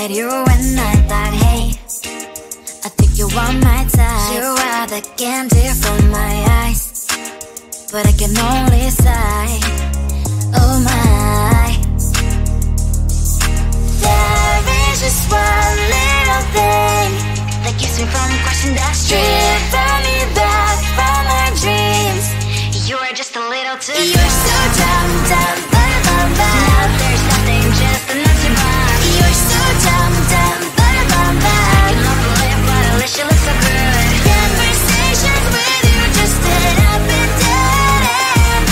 at you and I thought, hey, I think you are my type. You are the candy from my eyes, but I can only sigh, oh my. There is just one little thing that keeps me from crossing that street. Turn me back from my dreams. You are just a little too far. You're so dumb, dumb, bum, bum, bum. Now there's nothing, just a nutty bomb. You're so dumb, dumb, bum, bum, bum. I can love the lip, but at least you look so good. Conversations with you just end up in dead end.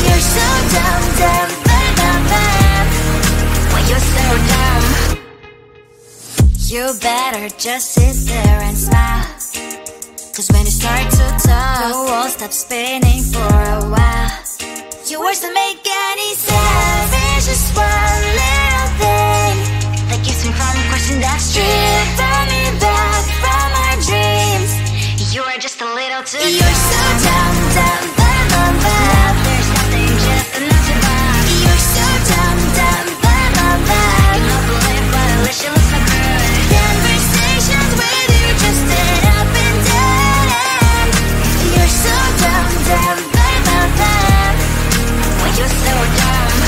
You're so dumb, dumb, bum, bum, bum. Why you're so dumb? You better just sit there and smile, 'cause when you start to talk, the world stops spinning for a while. Your words don't make any sense. There's just one little thing that keeps me from crossing that street. Turn me back from my dreams. You are just a little too far. You're so dumb, dumb, bum, bum, bum. Now there's nothing, just a nutty bomb. You're so dumb, dumb, bum, bum, bum. You love the lip, but at least you look so good. Conversations with you just end up in dead end. You're so dumb, dumb, bum, bum, bum. Why you're so dumb?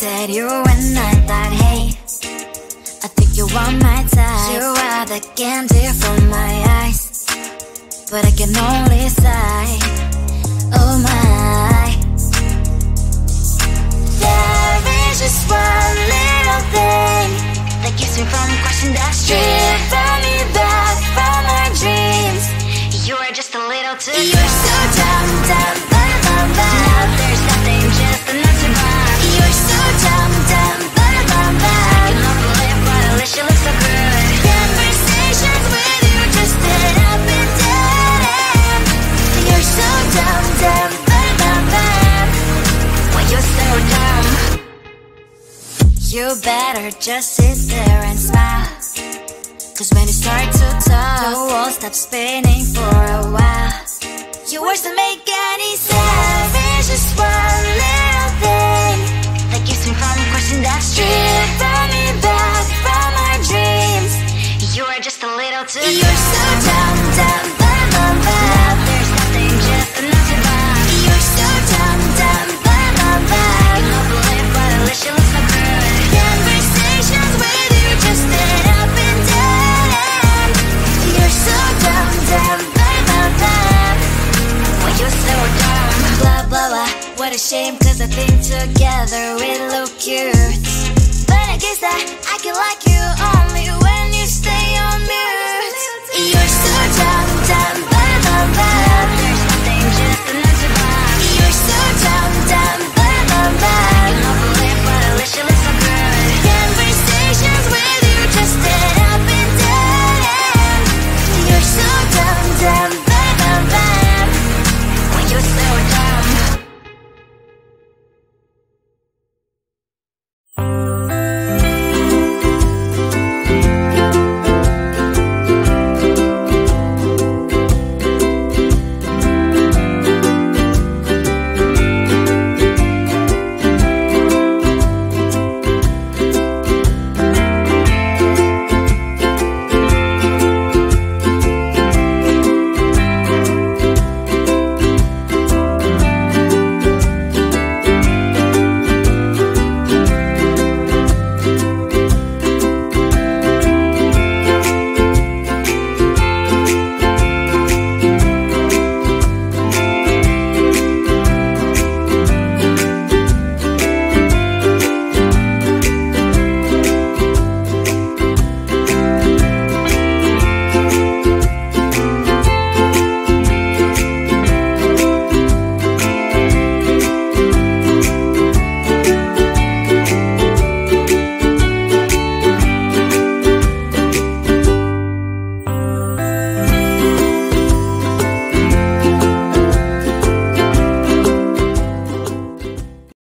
at you when I thought, hey, I think you want my type. You are the candy from my eyes, but I can only sigh, oh my. There is just one little thing that keeps me from crossing that street, drive me back from my dreams. You're just a little too You're so dumb, dumb, dumb, dumb, dumb. Now there's nothing, just enough to buy. You're so dumb, dumb, dumb, dumb, dumb. I can not believe, but at least you look so good. Conversations with you just end up in dead end. You're so dumb, dumb, dumb, dumb, dumb. Why you're so dumb? You better just sit there and smile, 'cause when you start to talk, the world stops spinning for a while. Your words don't make any sense. There's just one little thing that keeps me from crossing that street, drive me back from my dreams. You are just a little too You're so dumb, dumb, dumb, dumb, dumb. Now there's nothing, just enough to buy. You're so dumb, dumb, dumb, dumb, dumb. I can't believe, but at least you look so good. Conversations with you just end up in dead end. You're so dumb, dumb, dumb, dumb, dumb. Why you're so dumb? Blah, blah, blah. What a shame, 'cause I think together we look cute. But I guess I can like you only when you stay on mute. You're so dumb.